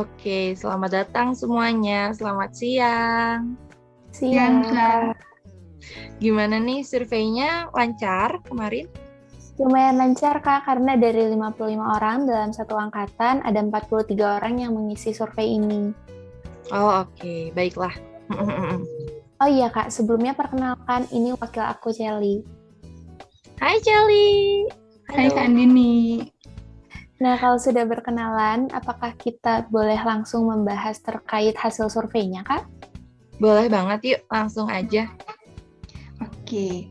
Oke, selamat datang semuanya. Selamat siang. Siang, Kak. Gimana nih surveinya? Lancar kemarin? Lumayan lancar, Kak, karena dari 55 orang dalam satu angkatan, ada 43 orang yang mengisi survei ini. Oh, oke. Baiklah. Oh iya, Kak, sebelumnya perkenalkan, ini wakil aku, Celi. Hai, Celi. Hai Halo. Kak Andini. Nah, kalau sudah berkenalan, apakah kita boleh langsung membahas terkait hasil surveinya, Kak? Boleh banget, yuk. Langsung aja. Oke.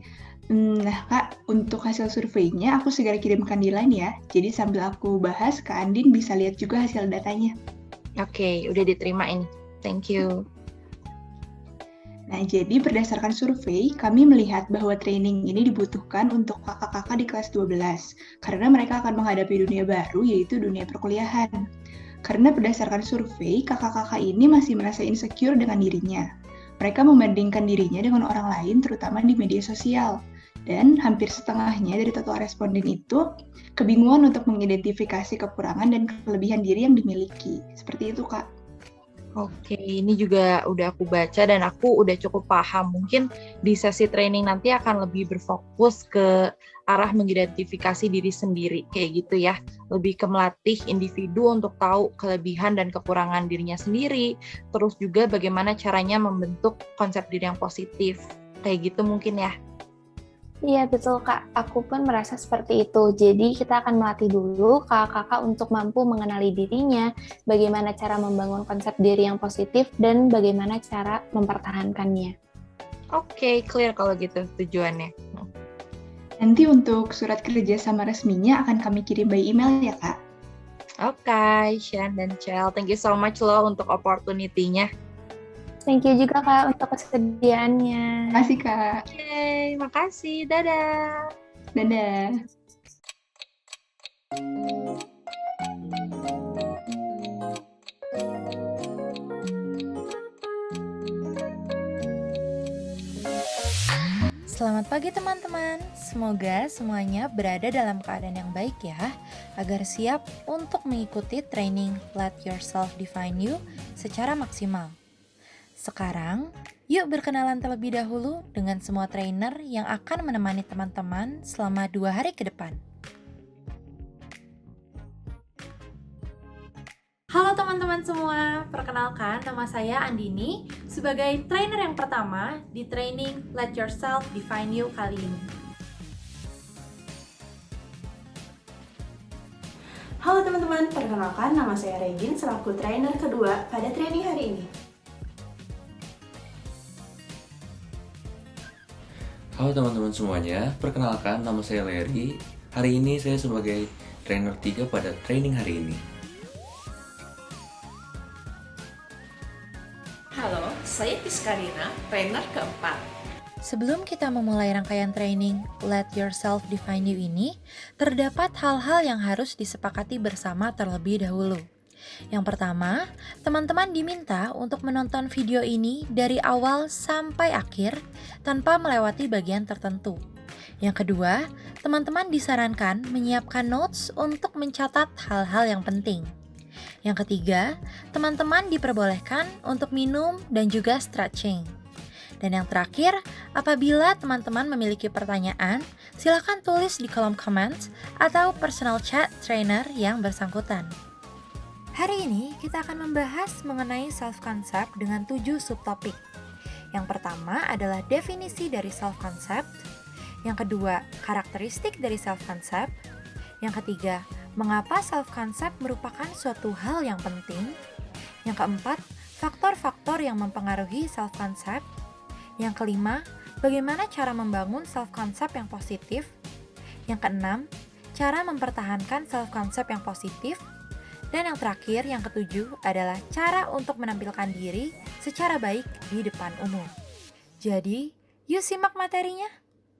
Nah Kak, untuk hasil surveinya aku segera kirimkan di line ya. Jadi sambil aku bahas, Kak Andin bisa lihat juga hasil datanya. Oke, udah diterima ini. Thank you. Nah, jadi berdasarkan survei, kami melihat bahwa training ini dibutuhkan untuk kakak-kakak di kelas 12, karena mereka akan menghadapi dunia baru, yaitu dunia perkuliahan. Karena berdasarkan survei, kakak-kakak ini masih merasa insecure dengan dirinya. Mereka membandingkan dirinya dengan orang lain, terutama di media sosial. Dan hampir setengahnya dari total responden itu kebingungan untuk mengidentifikasi kekurangan dan kelebihan diri yang dimiliki. Seperti itu, Kak. Oke, ini juga udah aku baca dan aku udah cukup paham. Mungkin di sesi training nanti akan lebih berfokus ke arah mengidentifikasi diri sendiri, kayak gitu ya. Lebih ke melatih individu untuk tahu kelebihan dan kekurangan dirinya sendiri. Terus juga bagaimana caranya membentuk konsep diri yang positif. Kayak gitu mungkin ya. Iya, betul, Kak. Aku pun merasa seperti itu. Jadi, kita akan melatih dulu kakak-kakak untuk mampu mengenali dirinya, bagaimana cara membangun konsep diri yang positif, dan bagaimana cara mempertahankannya. Oke, clear kalau gitu tujuannya. Nanti untuk surat kerja sama resminya akan kami kirim by email ya, Kak. Oke, Shan dan Chel, thank you so much loh untuk opportunity-nya. Thank you juga, Kak, untuk kesediaannya. Terima kasih, Kak. Oke, makasih. Dadah. Dadah. Selamat pagi teman-teman, semoga semuanya berada dalam keadaan yang baik ya, agar siap untuk mengikuti training Let Yourself Define You secara maksimal. Sekarang, yuk berkenalan terlebih dahulu dengan semua trainer yang akan menemani teman-teman selama 2 hari ke depan. Halo teman-teman semua, perkenalkan nama saya Andini sebagai trainer yang pertama di training Let Yourself Define You kali ini. Halo teman-teman, perkenalkan nama saya Regin selaku trainer kedua pada training hari ini. Halo teman-teman semuanya, perkenalkan nama saya Larry. Hari ini saya sebagai trainer 3 pada training hari ini. Halo, saya Tiskarina, trainer keempat. Sebelum kita memulai rangkaian training Let Yourself Define You ini, terdapat hal-hal yang harus disepakati bersama terlebih dahulu. Yang pertama, teman-teman diminta untuk menonton video ini dari awal sampai akhir tanpa melewati bagian tertentu. Yang kedua, teman-teman disarankan menyiapkan notes untuk mencatat hal-hal yang penting. Yang ketiga, teman-teman diperbolehkan untuk minum dan juga stretching. Dan yang terakhir, apabila teman-teman memiliki pertanyaan, silakan tulis di kolom comments atau personal chat trainer yang bersangkutan. Hari ini kita akan membahas mengenai self-concept dengan 7 subtopik. Yang pertama adalah definisi dari self-concept. Yang kedua, karakteristik dari self-concept. Yang ketiga, mengapa self-concept merupakan suatu hal yang penting. Yang keempat, faktor-faktor yang mempengaruhi self-concept. Yang kelima, bagaimana cara membangun self-concept yang positif. Yang keenam, cara mempertahankan self-concept yang positif. Dan yang terakhir, yang ketujuh adalah cara untuk menampilkan diri secara baik di depan umum. Jadi, yuk simak materinya.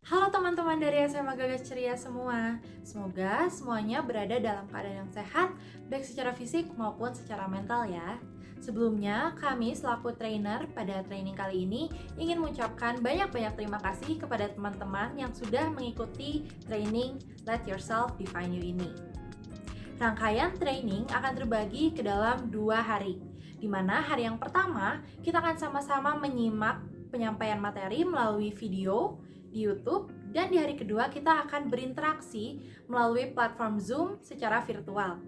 Halo teman-teman dari SMA Gagas Ceria semua. Semoga semuanya berada dalam keadaan yang sehat, baik secara fisik maupun secara mental ya. Sebelumnya, kami selaku trainer pada training kali ini ingin mengucapkan banyak-banyak terima kasih kepada teman-teman yang sudah mengikuti training Let Yourself Define You ini. Rangkaian training akan terbagi ke dalam 2 hari, di mana hari yang pertama kita akan sama-sama menyimak penyampaian materi melalui video di YouTube, dan di hari kedua kita akan berinteraksi melalui platform Zoom secara virtual.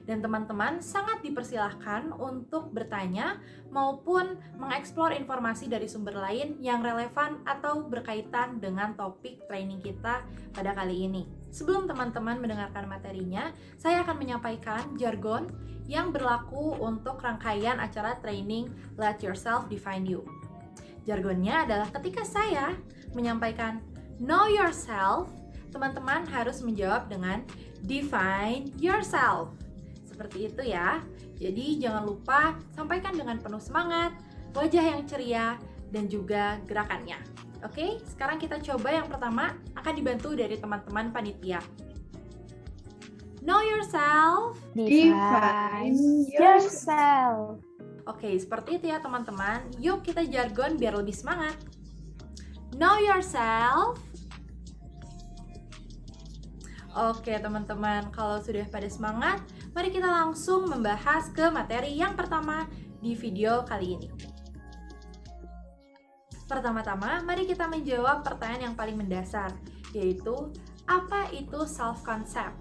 Dan teman-teman sangat dipersilahkan untuk bertanya maupun mengeksplor informasi dari sumber lain yang relevan atau berkaitan dengan topik training kita pada kali ini. Sebelum teman-teman mendengarkan materinya, saya akan menyampaikan jargon yang berlaku untuk rangkaian acara training Let Yourself Define You. Jargonnya adalah ketika saya menyampaikan Know Yourself, teman-teman harus menjawab dengan Define Yourself. Seperti itu ya. Jadi jangan lupa sampaikan dengan penuh semangat, wajah yang ceria, dan juga gerakannya. Oke, sekarang kita coba yang pertama, akan dibantu dari teman-teman panitia. Know yourself. Define yourself. Oke, seperti itu ya teman-teman. Yuk kita jargon biar lebih semangat. Know yourself. Oke teman-teman, kalau sudah pada semangat, mari kita langsung membahas ke materi yang pertama di video kali ini. Pertama-tama, mari kita menjawab pertanyaan yang paling mendasar, yaitu apa itu self-concept?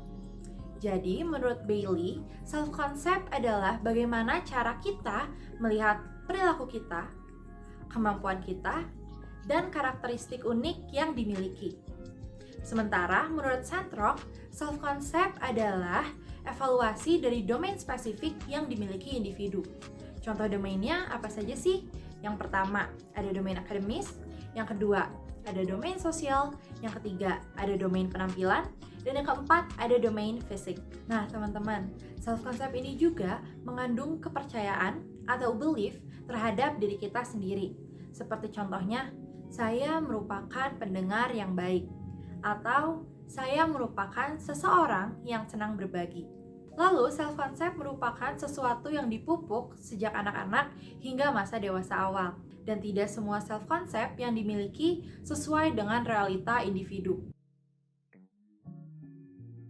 Jadi, menurut Bailey, self-concept adalah bagaimana cara kita melihat perilaku kita, kemampuan kita, dan karakteristik unik yang dimiliki. Sementara menurut Sandrock, self-concept adalah evaluasi dari domain spesifik yang dimiliki individu. Contoh domainnya apa saja sih? Yang pertama, ada domain akademis. Yang kedua, ada domain sosial. Yang ketiga, ada domain penampilan. Dan yang keempat, ada domain fisik. Nah, teman-teman, self-concept ini juga mengandung kepercayaan atau belief terhadap diri kita sendiri. Seperti contohnya, saya merupakan pendengar yang baik. Atau saya merupakan seseorang yang senang berbagi. Lalu, self-concept merupakan sesuatu yang dipupuk sejak anak-anak hingga masa dewasa awal. Dan tidak semua self-concept yang dimiliki sesuai dengan realita individu.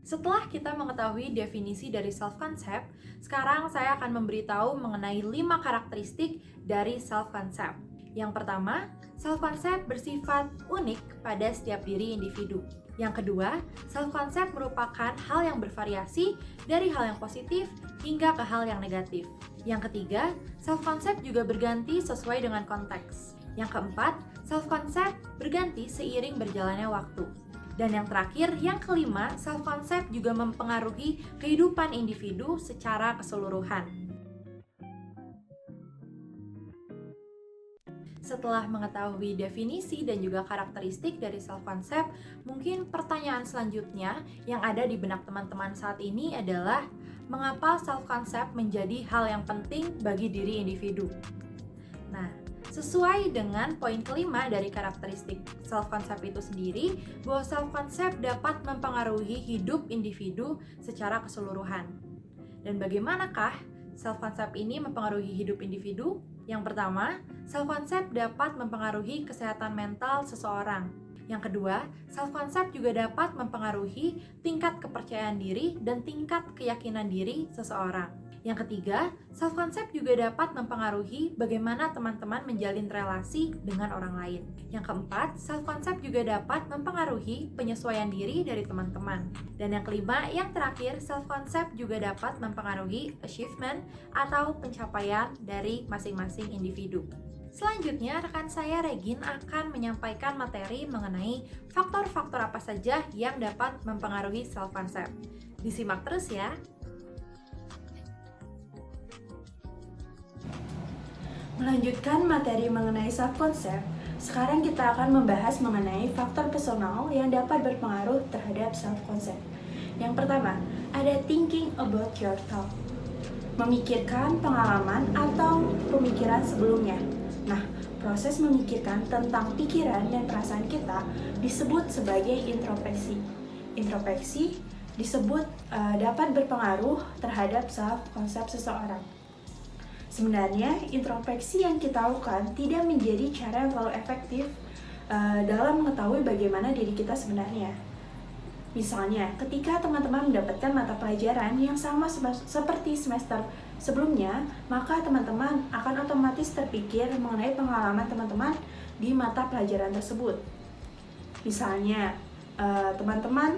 Setelah kita mengetahui definisi dari self-concept, sekarang saya akan memberitahu mengenai 5 karakteristik dari self-concept. Yang pertama, self-concept bersifat unik pada setiap diri individu. Yang kedua, self-concept merupakan hal yang bervariasi dari hal yang positif hingga ke hal yang negatif. Yang ketiga, self-concept juga berganti sesuai dengan konteks. Yang keempat, self-concept berganti seiring berjalannya waktu. Dan yang terakhir, yang kelima, self-concept juga mempengaruhi kehidupan individu secara keseluruhan. Setelah mengetahui definisi dan juga karakteristik dari self-concept, mungkin pertanyaan selanjutnya yang ada di benak teman-teman saat ini adalah mengapa self-concept menjadi hal yang penting bagi diri individu? Nah, sesuai dengan poin kelima dari karakteristik self-concept itu sendiri, bahwa self-concept dapat mempengaruhi hidup individu secara keseluruhan. Dan bagaimanakah self-concept ini mempengaruhi hidup individu? Yang pertama, self-concept dapat mempengaruhi kesehatan mental seseorang. Yang kedua, self-concept juga dapat mempengaruhi tingkat kepercayaan diri dan tingkat keyakinan diri seseorang. Yang ketiga, self-concept juga dapat mempengaruhi bagaimana teman-teman menjalin relasi dengan orang lain. Yang keempat, self-concept juga dapat mempengaruhi penyesuaian diri dari teman-teman. Dan yang kelima, yang terakhir, self-concept juga dapat mempengaruhi achievement atau pencapaian dari masing-masing individu. Selanjutnya, rekan saya Regin akan menyampaikan materi mengenai faktor-faktor apa saja yang dapat mempengaruhi self-concept. Disimak terus ya! Melanjutkan materi mengenai self-concept, sekarang kita akan membahas mengenai faktor personal yang dapat berpengaruh terhadap self-concept. Yang pertama, ada thinking about your thought. Memikirkan pengalaman atau pemikiran sebelumnya. Nah, proses memikirkan tentang pikiran dan perasaan kita disebut sebagai introspeksi. Introspeksi disebut dapat berpengaruh terhadap self-concept seseorang. Sebenarnya, introspeksi yang kita lakukan tidak menjadi cara yang terlalu efektif dalam mengetahui bagaimana diri kita sebenarnya. Misalnya, ketika teman-teman mendapatkan mata pelajaran yang sama seperti semester sebelumnya, maka teman-teman akan otomatis terpikir mengenai pengalaman teman-teman di mata pelajaran tersebut. Misalnya, teman-teman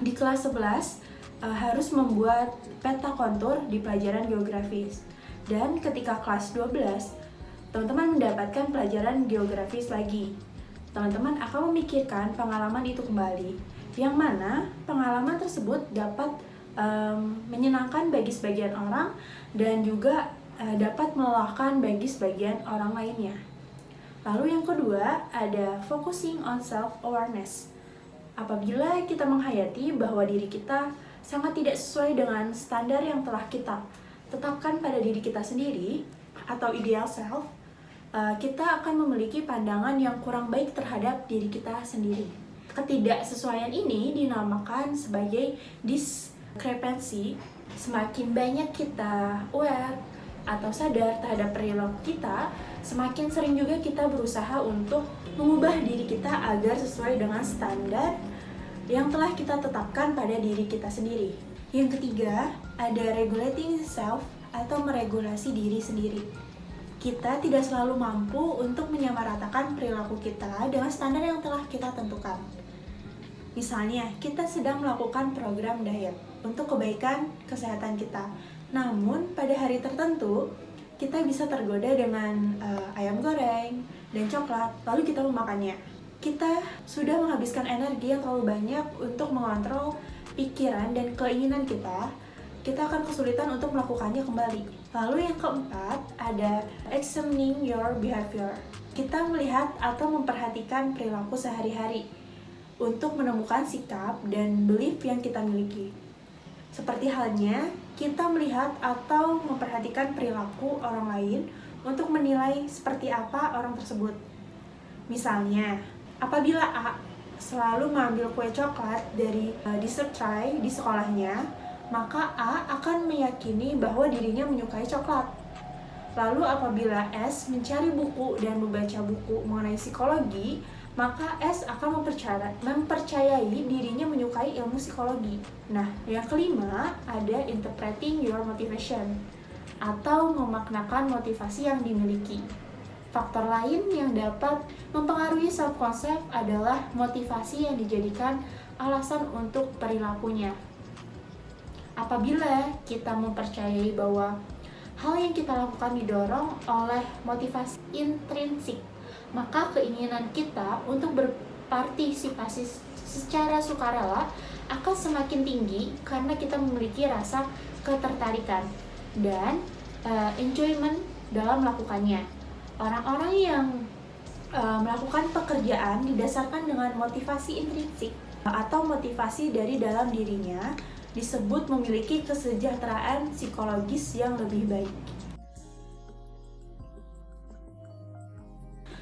di kelas 11 harus membuat peta kontur di pelajaran geografis. Dan ketika kelas 12, teman-teman mendapatkan pelajaran geografis lagi. Teman-teman akan memikirkan pengalaman itu kembali, yang mana pengalaman tersebut dapat menyenangkan bagi sebagian orang dan juga dapat melelahkan bagi sebagian orang lainnya. Lalu yang kedua, ada focusing on self-awareness. Apabila kita menghayati bahwa diri kita sangat tidak sesuai dengan standar yang telah kita tetapkan pada diri kita sendiri atau ideal self, kita akan memiliki pandangan yang kurang baik terhadap diri kita sendiri. Ketidaksesuaian ini dinamakan sebagai diskrepansi. Semakin banyak kita aware atau sadar terhadap perilaku kita, semakin sering juga kita berusaha untuk mengubah diri kita agar sesuai dengan standar yang telah kita tetapkan pada diri kita sendiri. Yang ketiga, ada regulating self atau meregulasi diri sendiri. Kita tidak selalu mampu untuk menyamaratakan perilaku kita dengan standar yang telah kita tentukan. Misalnya, kita sedang melakukan program diet untuk kebaikan kesehatan kita. Namun, pada hari tertentu, kita bisa tergoda dengan ayam goreng dan coklat, lalu kita memakannya. Kita sudah menghabiskan energi yang terlalu banyak untuk mengontrol pikiran dan keinginan kita akan kesulitan untuk melakukannya kembali. Lalu yang keempat, ada examining your behavior. Kita melihat atau memperhatikan perilaku sehari-hari untuk menemukan sikap dan belief yang kita miliki. Seperti halnya, kita melihat atau memperhatikan perilaku orang lain untuk menilai seperti apa orang tersebut. Misalnya, apabila A selalu mengambil kue coklat dari dessert tray di sekolahnya, maka A akan meyakini bahwa dirinya menyukai coklat. Lalu apabila S mencari buku dan membaca buku mengenai psikologi, maka S akan mempercayai dirinya menyukai ilmu psikologi. Nah, yang kelima, ada interpreting your motivation atau memaknakan motivasi yang dimiliki. Faktor lain yang dapat mempengaruhi self-concept adalah motivasi yang dijadikan alasan untuk perilakunya. Apabila kita mempercayai bahwa hal yang kita lakukan didorong oleh motivasi intrinsik, maka keinginan kita untuk berpartisipasi secara sukarela akan semakin tinggi karena kita memiliki rasa ketertarikan dan enjoyment dalam melakukannya. Orang-orang yang melakukan pekerjaan didasarkan dengan motivasi intrinsik atau motivasi dari dalam dirinya disebut memiliki kesejahteraan psikologis yang lebih baik.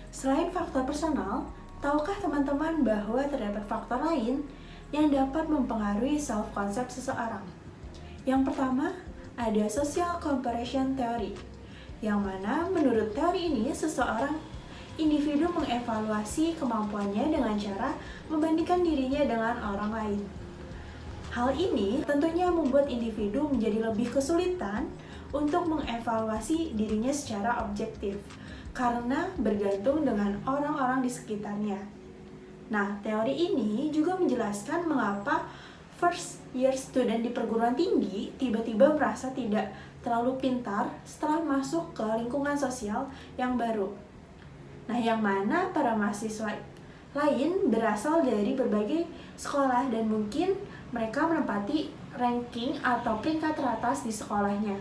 Selain faktor personal, tahukah teman-teman bahwa terdapat faktor lain yang dapat mempengaruhi self-concept seseorang? Yang pertama, ada social comparison theory, yang mana menurut teori ini seseorang individu mengevaluasi kemampuannya dengan cara membandingkan dirinya dengan orang lain. Hal ini tentunya membuat individu menjadi lebih kesulitan untuk mengevaluasi dirinya secara objektif karena bergantung dengan orang-orang di sekitarnya. Nah, teori ini juga menjelaskan mengapa first year student di perguruan tinggi tiba-tiba merasa tidak terlalu pintar setelah masuk ke lingkungan sosial yang baru. Nah, yang mana para mahasiswa lain berasal dari berbagai sekolah dan mungkin mereka menempati ranking atau peringkat teratas di sekolahnya.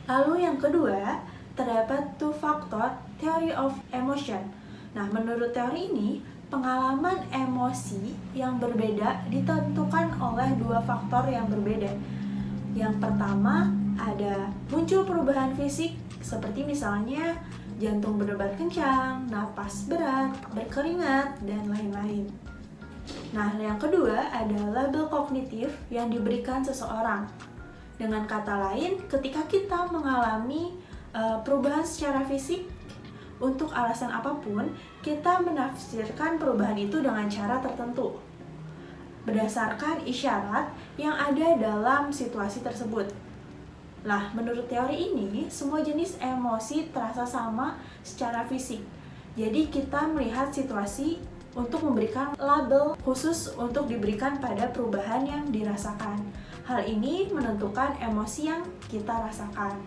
Lalu yang kedua, terdapat two factor theory of emotion. Nah, menurut teori ini, pengalaman emosi yang berbeda ditentukan oleh dua faktor yang berbeda. Yang pertama, ada muncul perubahan fisik seperti misalnya jantung berdebar kencang, napas berat, berkeringat, dan lain-lain. Nah, yang kedua ada label kognitif yang diberikan seseorang. Dengan kata lain, ketika kita mengalami perubahan secara fisik untuk alasan apapun, kita menafsirkan perubahan itu dengan cara tertentu. berdasarkan isyarat yang ada dalam situasi tersebut. Nah, menurut teori ini, semua jenis emosi terasa sama secara fisik. Jadi kita melihat situasi untuk memberikan label khusus untuk diberikan pada perubahan yang dirasakan. Hal ini menentukan emosi yang kita rasakan.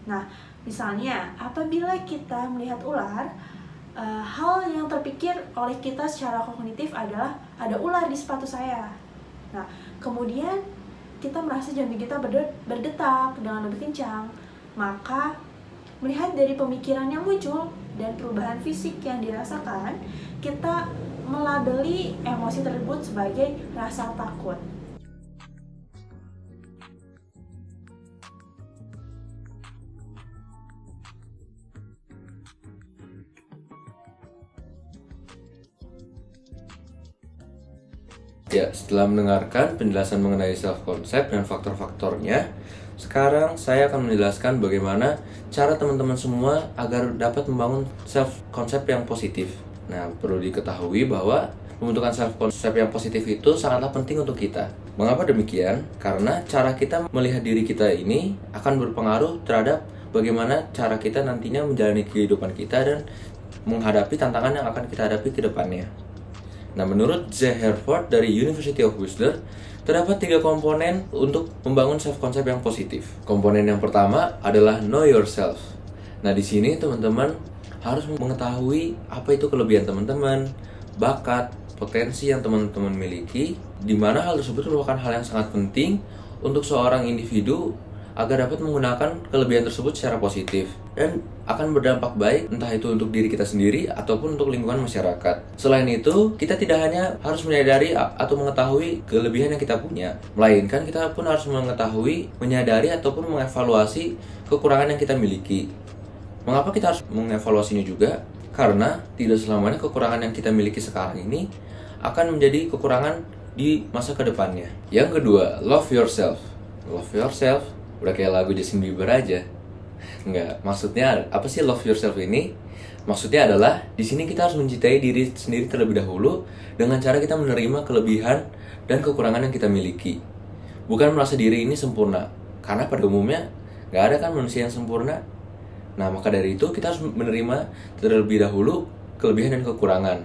Nah, misalnya apabila kita melihat ular, hal yang terpikir oleh kita secara kognitif adalah ada ular di sepatu saya. Nah, kemudian kita merasa jantung kita berdetak dengan lebih kencang. Maka melihat dari pemikiran yang muncul dan perubahan fisik yang dirasakan, kita melabeli emosi tersebut sebagai rasa takut. Ya, setelah mendengarkan penjelasan mengenai self-concept dan faktor-faktornya, sekarang saya akan menjelaskan bagaimana cara teman-teman semua agar dapat membangun self-concept yang positif. Nah, perlu diketahui bahwa pembentukan self-concept yang positif itu sangatlah penting untuk kita. Mengapa demikian? Karena cara kita melihat diri kita ini akan berpengaruh terhadap bagaimana cara kita nantinya menjalani kehidupan kita dan menghadapi tantangan yang akan kita hadapi ke depannya. Nah, menurut Z. Herford dari University of Worcester, terdapat 3 komponen untuk membangun self-concept yang positif. Komponen yang pertama adalah know yourself. Nah, di sini teman-teman harus mengetahui apa itu kelebihan teman-teman, bakat, potensi yang teman-teman miliki, di mana hal tersebut merupakan hal yang sangat penting untuk seorang individu agar dapat menggunakan kelebihan tersebut secara positif dan akan berdampak baik entah itu untuk diri kita sendiri ataupun untuk lingkungan masyarakat. Selain itu, kita tidak hanya harus menyadari atau mengetahui kelebihan yang kita punya, melainkan kita pun harus mengetahui, menyadari ataupun mengevaluasi kekurangan yang kita miliki. Mengapa kita harus mengevaluasinya juga? Karena tidak selamanya kekurangan yang kita miliki sekarang ini akan menjadi kekurangan di masa kedepannya. Yang kedua, love yourself. Love yourself udah kayak lagu Justin Bieber aja. Enggak, maksudnya apa sih love yourself ini? Maksudnya adalah di sini kita harus mencintai diri sendiri terlebih dahulu dengan cara kita menerima kelebihan dan kekurangan yang kita miliki. Bukan merasa diri ini sempurna, karena pada umumnya nggak ada kan manusia yang sempurna. Nah, maka dari itu kita harus menerima terlebih dahulu kelebihan dan kekurangan.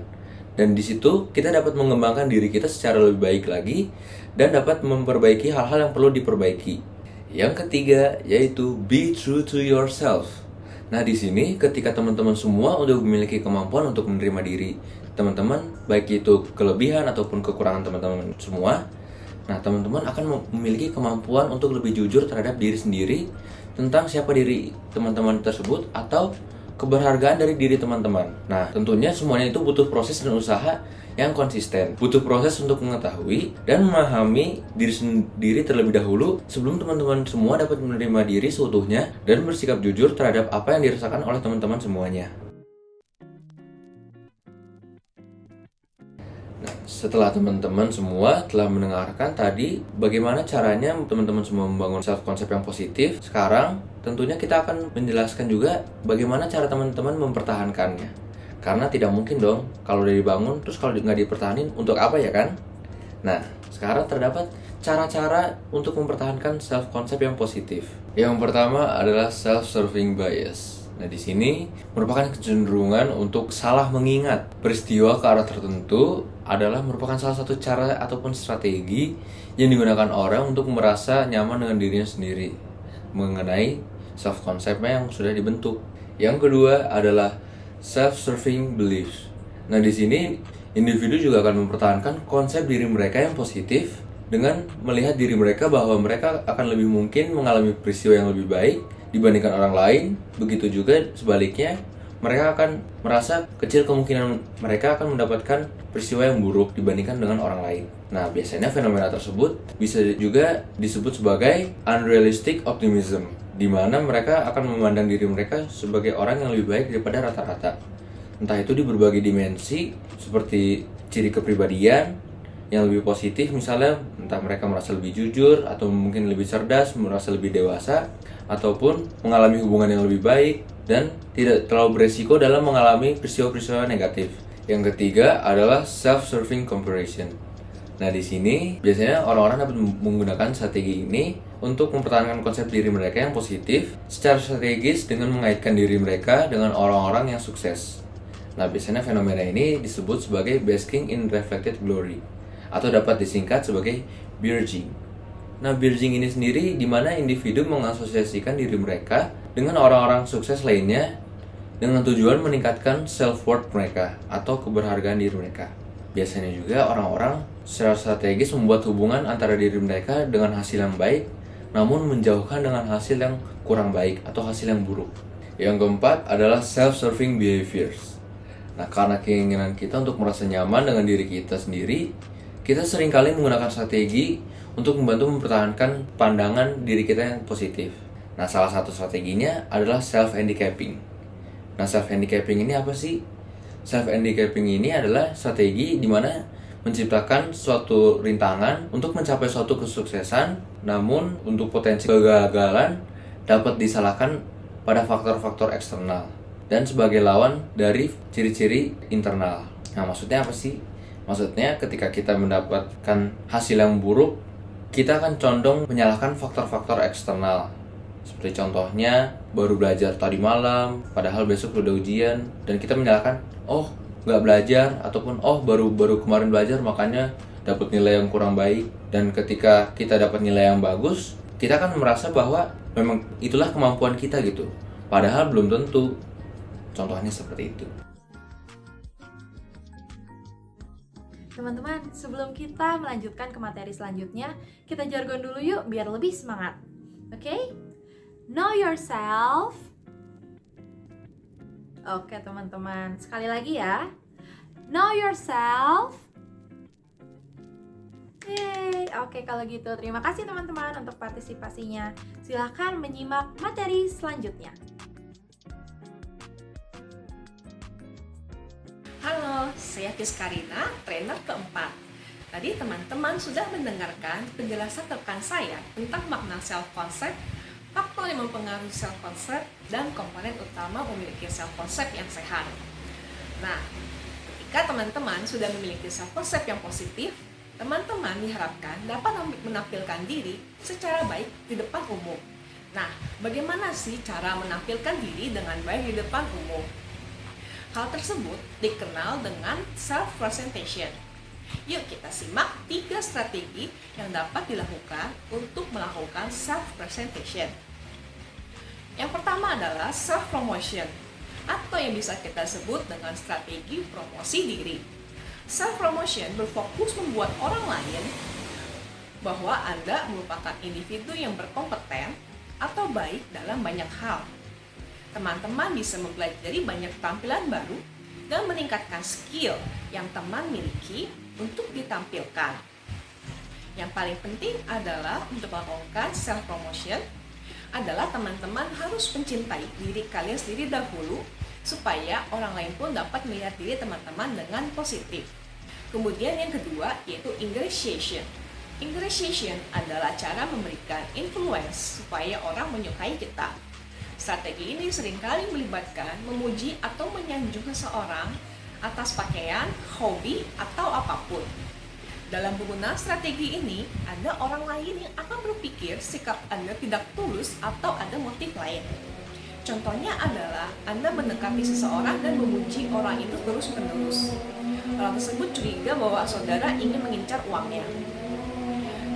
Dan di situ kita dapat mengembangkan diri kita secara lebih baik lagi dan dapat memperbaiki hal-hal yang perlu diperbaiki. Yang ketiga yaitu be true to yourself. Nah, di sini ketika teman-teman semua udah memiliki kemampuan untuk menerima diri teman-teman, baik itu kelebihan ataupun kekurangan teman-teman semua, nah teman-teman akan memiliki kemampuan untuk lebih jujur terhadap diri sendiri tentang siapa diri teman-teman tersebut atau keberhargaan dari diri teman-teman. Nah, tentunya semuanya itu butuh proses dan usaha yang konsisten. Butuh proses untuk mengetahui dan memahami diri sendiri terlebih dahulu sebelum teman-teman semua dapat menerima diri seutuhnya dan bersikap jujur terhadap apa yang dirasakan oleh teman-teman semuanya. Nah, setelah teman-teman semua telah mendengarkan tadi bagaimana caranya teman-teman semua membangun self-concept yang positif, sekarang tentunya kita akan menjelaskan juga bagaimana cara teman-teman mempertahankannya. Karena tidak mungkin dong kalau udah dibangun terus kalau nggak dipertahanin untuk apa ya kan? Nah, sekarang terdapat cara-cara untuk mempertahankan self-concept yang positif. Yang pertama adalah self-serving bias. Nah, di sini merupakan kecenderungan untuk salah mengingat peristiwa ke arah tertentu adalah merupakan salah satu cara ataupun strategi yang digunakan orang untuk merasa nyaman dengan dirinya sendiri mengenai self-concept-nya yang sudah dibentuk. Yang kedua adalah self-serving beliefs. Nah, di sini individu juga akan mempertahankan konsep diri mereka yang positif dengan melihat diri mereka bahwa mereka akan lebih mungkin mengalami peristiwa yang lebih baik dibandingkan orang lain. Begitu juga sebaliknya, mereka akan merasa kecil kemungkinan mereka akan mendapatkan peristiwa yang buruk dibandingkan dengan orang lain. Nah, biasanya fenomena tersebut bisa juga disebut sebagai unrealistic optimism, di mana mereka akan memandang diri mereka sebagai orang yang lebih baik daripada rata-rata. Entah itu di berbagai dimensi, seperti ciri kepribadian yang lebih positif misalnya, entah mereka merasa lebih jujur, atau mungkin lebih cerdas, merasa lebih dewasa, ataupun mengalami hubungan yang lebih baik, dan tidak terlalu beresiko dalam mengalami peristiwa-peristiwa negatif. Yang ketiga adalah self-serving comparison. Nah, di sini biasanya orang-orang dapat menggunakan strategi ini untuk mempertahankan konsep diri mereka yang positif secara strategis dengan mengaitkan diri mereka dengan orang-orang yang sukses. Nah, biasanya fenomena ini disebut sebagai basking in reflected glory atau dapat disingkat sebagai beerging. Nah, beerging ini sendiri di mana individu mengasosiasikan diri mereka dengan orang-orang sukses lainnya dengan tujuan meningkatkan self-worth mereka atau keberhargaan diri mereka. Biasanya juga orang-orang secara strategis membuat hubungan antara diri mereka dengan hasil yang baik, namun menjauhkan dengan hasil yang kurang baik atau hasil yang buruk. Yang keempat adalah self-serving behaviors. Nah, karena keinginan kita untuk merasa nyaman dengan diri kita sendiri, kita seringkali menggunakan strategi untuk membantu mempertahankan pandangan diri kita yang positif. Nah, salah satu strateginya adalah self-handicapping. Nah, self-handicapping ini apa sih? Self-handicapping ini adalah strategi di mana menciptakan suatu rintangan untuk mencapai suatu kesuksesan, namun untuk potensi kegagalan dapat disalahkan pada faktor-faktor eksternal dan sebagai lawan dari ciri-ciri internal. Nah, maksudnya apa sih? Maksudnya ketika kita mendapatkan hasil yang buruk, kita akan condong menyalahkan faktor-faktor eksternal. Seperti contohnya, baru belajar tadi malam, padahal besok udah ujian, dan kita menyalahkan, oh nggak belajar, ataupun oh baru kemarin belajar makanya dapat nilai yang kurang baik. Dan ketika kita dapat nilai yang bagus, kita akan merasa bahwa memang itulah kemampuan kita gitu, padahal belum tentu. Contohnya seperti itu. Teman-teman, sebelum kita melanjutkan ke materi selanjutnya, kita jargon dulu yuk biar lebih semangat. Oke? Know yourself. Oke, teman-teman, sekali lagi ya. Know yourself. Yeay, oke kalau gitu. Terima kasih teman-teman untuk partisipasinya. Silahkan menyimak materi selanjutnya. Halo, saya Fiskarina, trainer keempat. Tadi teman-teman sudah mendengarkan penjelasan rekan saya tentang makna self-concept, faktor yang mempengaruhi self-concept, dan komponen utama memiliki self-concept yang sehat. Nah, ketika teman-teman sudah memiliki self-concept yang positif, teman-teman diharapkan dapat menampilkan diri secara baik di depan umum. Nah, bagaimana sih cara menampilkan diri dengan baik di depan umum? Hal tersebut dikenal dengan self-presentation. Yuk kita simak 3 strategi yang dapat dilakukan untuk melakukan self-presentation. Yang pertama adalah self-promotion, atau yang bisa kita sebut dengan strategi promosi diri. Self-promotion berfokus membuat orang lain bahwa Anda merupakan individu yang berkompeten atau baik dalam banyak hal. Teman-teman bisa mempelajari banyak tampilan baru dan meningkatkan skill yang teman miliki untuk ditampilkan. Yang paling penting adalah untuk melakukan self-promotion adalah teman-teman harus mencintai diri kalian sendiri dahulu supaya orang lain pun dapat melihat diri teman-teman dengan positif. Kemudian yang kedua yaitu ingratiation. Ingratiation adalah cara memberikan influence supaya orang menyukai kita. Strategi ini seringkali melibatkan memuji atau menyanjung seseorang atas pakaian, hobi, atau apapun. Dalam penggunaan strategi ini, ada orang lain yang akan berpikir sikap Anda tidak tulus atau ada motif lain. Contohnya adalah Anda mendekati seseorang dan memuji orang itu terus-menerus. Orang tersebut curiga bahwa saudara ingin mengincar uangnya.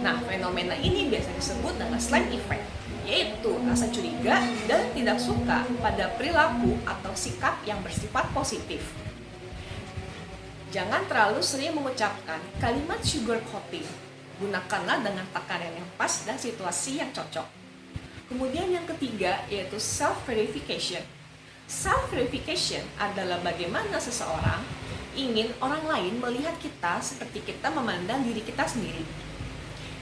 Nah, fenomena ini biasa disebut dengan slime effect, yaitu rasa curiga dan tidak suka pada perilaku atau sikap yang bersifat positif. Jangan terlalu sering mengucapkan kalimat sugar coating. Gunakanlah dengan takaran yang pas dan situasi yang cocok. Kemudian yang ketiga yaitu self-verification. Self-verification adalah bagaimana seseorang ingin orang lain melihat kita seperti kita memandang diri kita sendiri.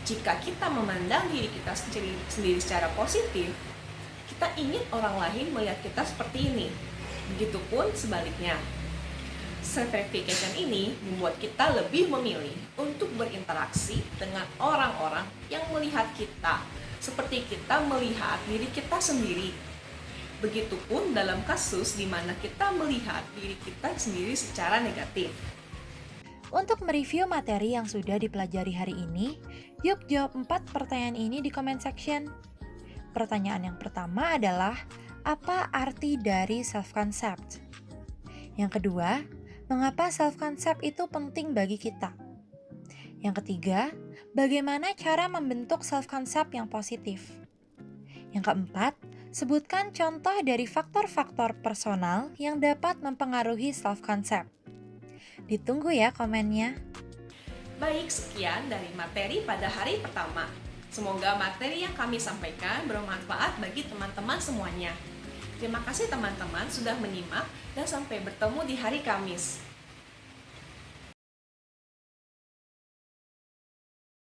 Jika kita memandang diri kita sendiri secara positif, kita ingin orang lain melihat kita seperti ini. Begitupun sebaliknya. Self-verification ini membuat kita lebih memilih untuk berinteraksi dengan orang-orang yang melihat kita seperti kita melihat diri kita sendiri. Begitupun dalam kasus di mana kita melihat diri kita sendiri secara negatif. Untuk mereview materi yang sudah dipelajari hari ini, yuk jawab 4 pertanyaan ini di comment section. Pertanyaan yang pertama adalah, apa arti dari self-concept? Yang kedua, mengapa self-concept itu penting bagi kita? Yang ketiga, bagaimana cara membentuk self-concept yang positif? Yang keempat, sebutkan contoh dari faktor-faktor personal yang dapat mempengaruhi self-concept. Ditunggu ya komennya. Baik, sekian dari materi pada hari pertama. Semoga materi yang kami sampaikan bermanfaat bagi teman-teman semuanya. Terima kasih teman-teman sudah menyimak dan sampai bertemu di hari Kamis.